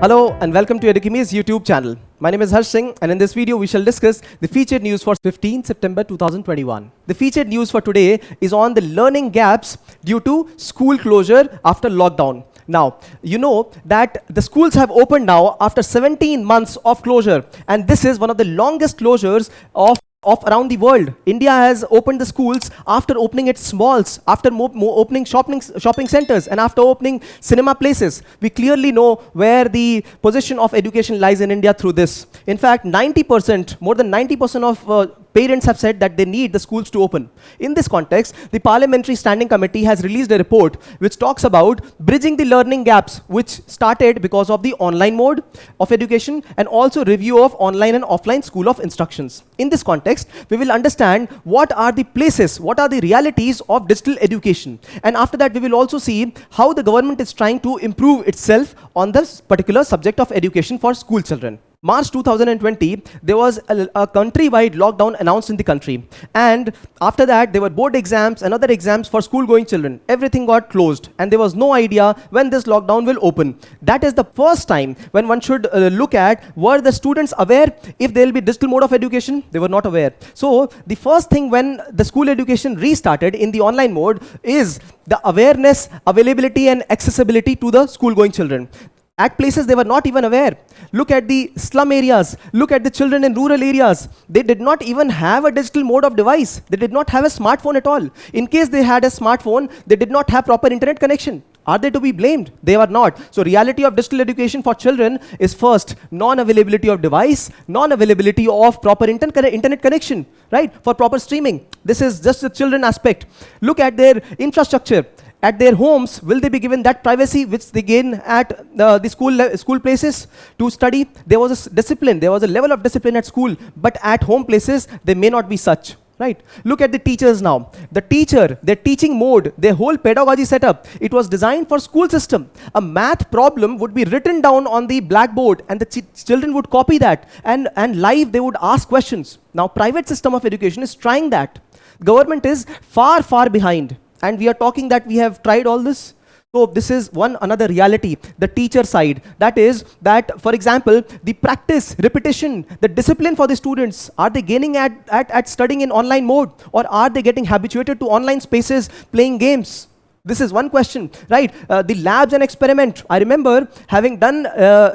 Hello and welcome to Edukemy's YouTube channel. My name is Harsh Singh, and in this video we shall discuss the featured news for 15 September 2021. The featured news for today is on the learning gaps due to school closure after lockdown. Now, you know that the schools have opened now after 17 months of closure, and this is one of the longest closures of around the world. India has opened the schools after opening its malls, after opening shopping centers, and after opening cinema places. We clearly know where the position of education lies in India through this. In fact, more than 90% of parents have said that they need the schools to open. In this context, the Parliamentary Standing Committee has released a report which talks about bridging the learning gaps, which started because of the online mode of education and also review of online and offline school of instructions. In this context, we will understand what are the places, what are the realities of digital education. And after that, we will also see how the government is trying to improve itself on this particular subject of education for school children. March 2020, there was a countrywide lockdown announced in the country. And after that, there were board exams and other exams for school-going children. Everything got closed, and there was no idea when this lockdown will open. That is the first time when one should look at, were the students aware if there will be digital mode of education? They were not aware. So the first thing when the school education restarted in the online mode is the awareness, availability, and accessibility to the school-going children. At places they were not even aware. Look at the slum areas. Look at the children in rural areas. They did not even have a digital mode of device. They did not have a smartphone at all. In case they had a smartphone, they did not have proper internet connection. Are they to be blamed? They are not. So reality of digital education for children is first non-availability of device, non-availability of proper internet connection, right? For proper streaming. This is just the children aspect. Look at their infrastructure. At their homes, will they be given that privacy which they gain at the school places to study? There was a discipline, there was a level of discipline at school, but at home places, there may not be such, right? Look at the teachers now. The teacher, their teaching mode, their whole pedagogy setup, it was designed for school system. A math problem would be written down on the blackboard, and the children would copy that, and live they would ask questions. Now, private system of education is trying that. Government is far, far behind. And we are talking that we have tried all this. So this is another reality, the teacher side. That is that, for example, the practice, repetition, the discipline for the students, are they gaining at studying in online mode, or are they getting habituated to online spaces, playing games? This is one question, right? The labs and experiment. I remember having done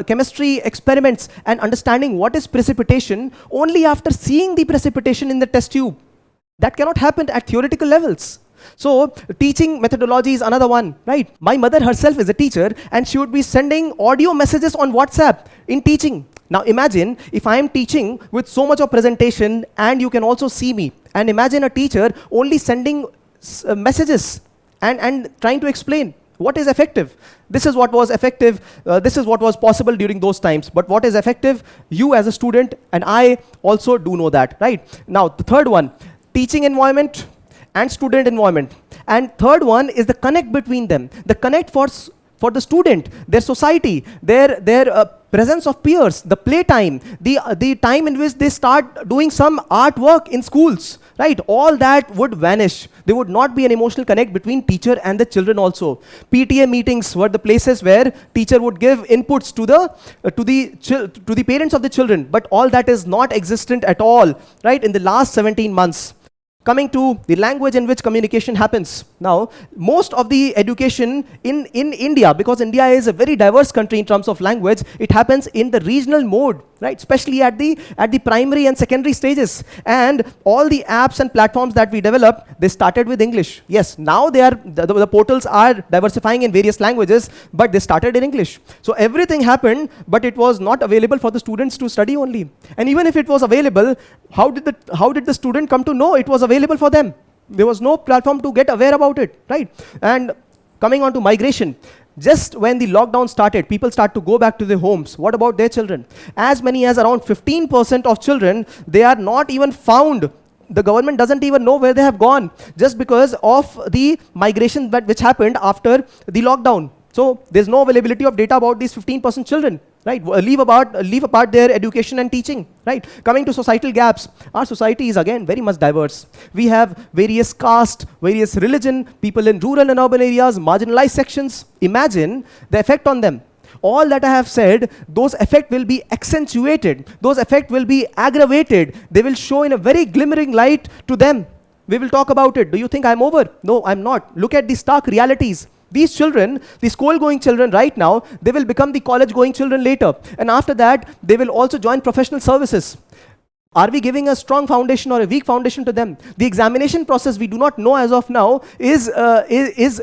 chemistry experiments and understanding what is precipitation only after seeing the precipitation in the test tube. That cannot happen at theoretical levels. So teaching methodology is another one, right? My mother herself is a teacher, and she would be sending audio messages on WhatsApp in teaching. Now imagine if I am teaching with so much of presentation and you can also see me, and imagine a teacher only sending messages and trying to explain. What is effective? This is what was effective. This is what was possible during those times. But what is effective? You as a student and I also do know that, right? Now the third one, teaching environment and student environment. And third one is the connect between them. The connect for the student, their society, their presence of peers, the playtime, the time in which they start doing some artwork in schools, right? All that would vanish. There would not be an emotional connect between teacher and the children also. PTA meetings were the places where teacher would give inputs to the parents of the children, but all that is not existent at all, right? In the last 17 months. Coming to the language in which communication happens. Now, most of the education in India, because India is a very diverse country in terms of language, it happens in the regional mode, right? Especially at the primary and secondary stages. And all the apps and platforms that we develop, they started with English. Yes, now the portals are diversifying in various languages, but they started in English. So everything happened, but it was not available for the students to study only. And even if it was available, how did the student come to know it was available for them? There was no platform to get aware about it, right? And coming on to migration, just when the lockdown started, people start to go back to their homes. What about their children? As many as around 15% of children, they are not even found. The government doesn't even know where they have gone, just because of the migration which happened after the lockdown. So there's no availability of data about these 15% children. right? Leave apart their education and teaching, right? Coming to societal gaps, our society is again very much diverse. We have various caste, various religion, people in rural and urban areas, marginalized sections. Imagine the effect on them. All that I have said, those effects will be accentuated, those effects will be aggravated, they will show in a very glimmering light to them. We will talk about it. Do you think I'm over? No, I'm not. Look at the stark realities. These children, the school-going children right now, they will become the college-going children later. And after that, they will also join professional services. Are we giving a strong foundation or a weak foundation to them? The examination process, we do not know as of now, is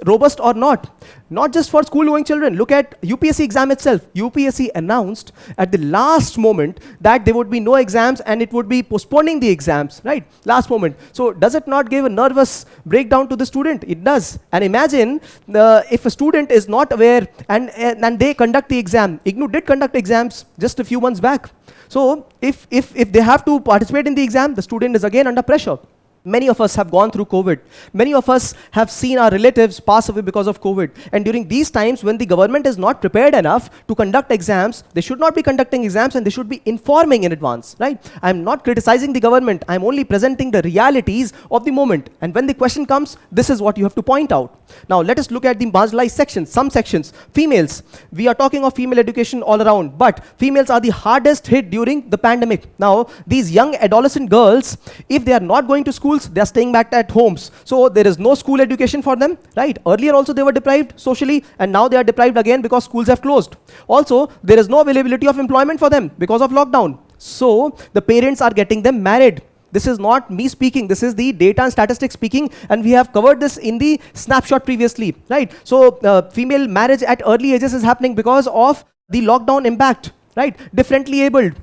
robust or not. Not just for school-going children. Look at UPSC exam itself. UPSC announced at the last moment that there would be no exams and it would be postponing the exams, right? Last moment. So does it not give a nervous breakdown to the student? It does. And imagine if a student is not aware and they conduct the exam. IGNOU did conduct exams just a few months back. So if they have to participate in the exam, the student is again under pressure. Many of us have gone through COVID. Many of us have seen our relatives pass away because of COVID. And during these times when the government is not prepared enough to conduct exams, they should not be conducting exams and they should be informing in advance, right? I'm not criticizing the government. I'm only presenting the realities of the moment. And when the question comes, this is what you have to point out. Now let us look at the marginalized sections, some sections. Females, we are talking of female education all around, but females are the hardest hit during the pandemic. Now these young adolescent girls, if they are not going to school, they are staying back at homes. So there is no school education for them, right? Earlier also they were deprived socially and now they are deprived again because schools have closed. Also, there is no availability of employment for them because of lockdown. So the parents are getting them married. This is not me speaking, this is the data and statistics speaking, and we have covered this in the snapshot previously, right? So female marriage at early ages is happening because of the lockdown impact, right? Differently abled.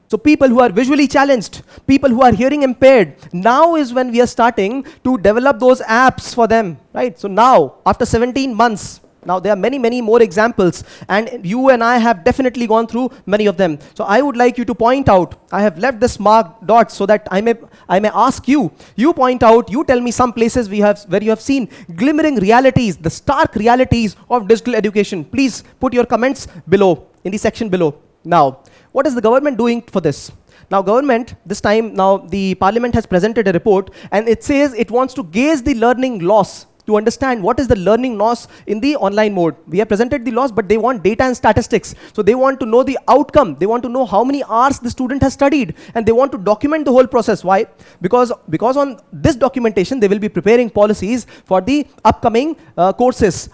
So people who are visually challenged, people who are hearing impaired, now is when we are starting to develop those apps for them, right? So now, after 17 months, now there are many, many more examples, and you and I have definitely gone through many of them. So I would like you to point out, I have left this marked dots so that I may ask you, you point out, you tell me some places where you have seen glimmering realities, the stark realities of digital education. Please put your comments below, in the section below. Now, what is the government doing for this? Now government, this time now the parliament has presented a report and it says it wants to gauge the learning loss to understand what is the learning loss in the online mode. We have presented the loss, but they want data and statistics. So they want to know the outcome. They want to know how many hours the student has studied and they want to document the whole process. Why? Because on this documentation, they will be preparing policies for the upcoming courses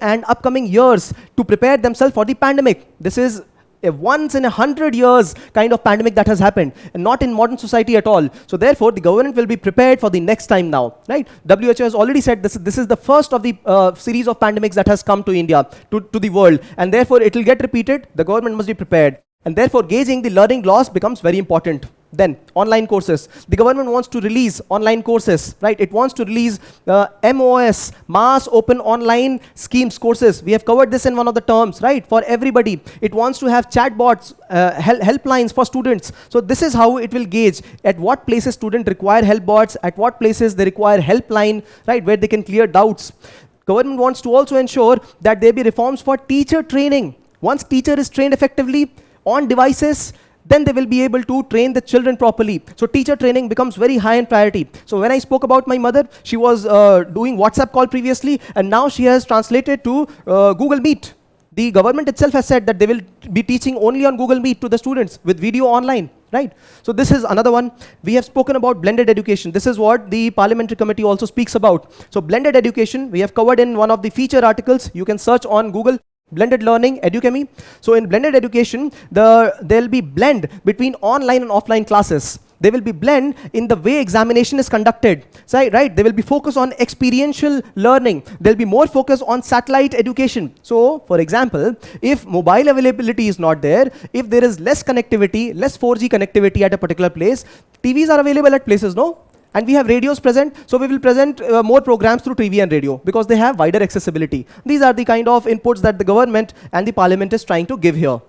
and upcoming years to prepare themselves for the pandemic. This is a once in 100 years kind of pandemic that has happened, and not in modern society at all. So therefore, the government will be prepared for the next time now, right? WHO has already said this is the first of the series of pandemics that has come to India, to the world, and therefore it will get repeated. The government must be prepared. And therefore, gauging the learning loss becomes very important. Then, online courses. The government wants to release online courses, right? It wants to release MOS, Mass Open Online Schemes courses. We have covered this in one of the terms, right? For everybody. It wants to have chatbots, helplines for students. So this is how it will gauge at what places students require helpbots, at what places they require helpline, right? Where they can clear doubts. Government wants to also ensure that there be reforms for teacher training. Once teacher is trained effectively on devices, then they will be able to train the children properly. So teacher training becomes very high in priority. So when I spoke about my mother, she was doing WhatsApp call previously, and now she has translated to Google Meet. The government itself has said that they will be teaching only on Google Meet to the students with video online, right? So this is another one. We have spoken about blended education. This is what the parliamentary committee also speaks about. So blended education, we have covered in one of the feature articles. You can search on Google. Blended learning, Edukemy. So in blended education, there will be blend between online and offline classes. They will be blend in the way examination is conducted. So, right, they will be focused on experiential learning. There will be more focus on satellite education. So, for example, if mobile availability is not there, if there is less connectivity, less 4G connectivity at a particular place, TVs are available at places, no? And we have radios present, so we will present more programs through TV and radio because they have wider accessibility. These are the kind of inputs that the government and the parliament is trying to give here.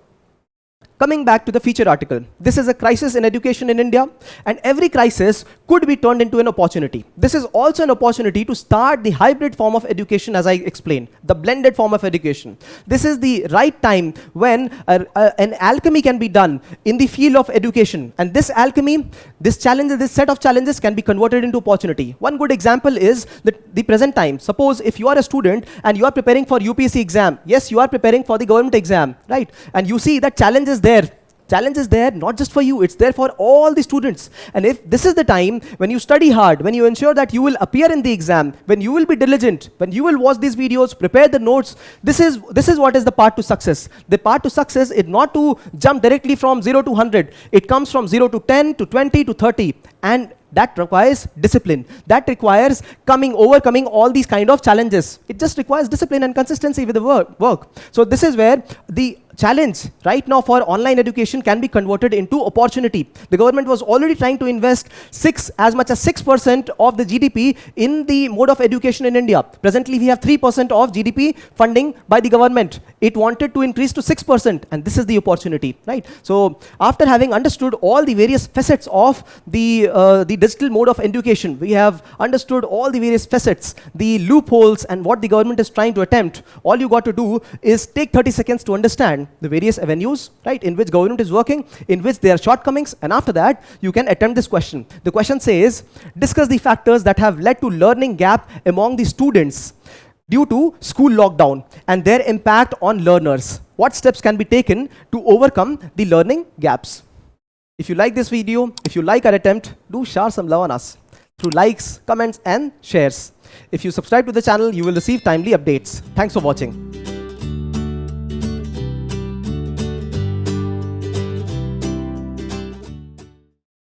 coming back to the feature article, this is a crisis in education in India, and every crisis could be turned into an opportunity. This is also an opportunity to start the hybrid form of education, as I explained, the blended form of education. This is the right time when an alchemy can be done in the field of education, and this alchemy, this set of challenges can be converted into opportunity. One good example is the present time. Suppose if you are a student and you are preparing for UPSC exam, yes, you are preparing for the government exam, right? And you see that challenge is there. Challenge is there not just for you, it's there for all the students. And if this is the time when you study hard, when you ensure that you will appear in the exam, when you will be diligent, when you will watch these videos, prepare the notes, this is what is the path to success. The path to success is not to jump directly from 0 to 100. It comes from 0 to 10 to 20 to 30. And that requires discipline. That requires overcoming all these kind of challenges. It just requires discipline and consistency with the work. So this is where the challenge right now for online education can be converted into opportunity. The government was already trying to invest as much as 6% of the GDP in the mode of education in India. Presently, we have 3% of GDP funding by the government. It wanted to increase to 6%, and this is the opportunity, right? So after having understood all the various facets of the digital mode of education, we have understood all the various facets, the loopholes, and what the government is trying to attempt. All you got to do is take 30 seconds to understand the various avenues, right, in which government is working, in which there are shortcomings, and after that, you can attempt this question. The question says, discuss the factors that have led to learning gap among the students due to school lockdown and their impact on learners. What steps can be taken to overcome the learning gaps? If you like this video, if you like our attempt, do shower some love on us through likes, comments, and shares. If you subscribe to the channel, you will receive timely updates. Thanks for watching.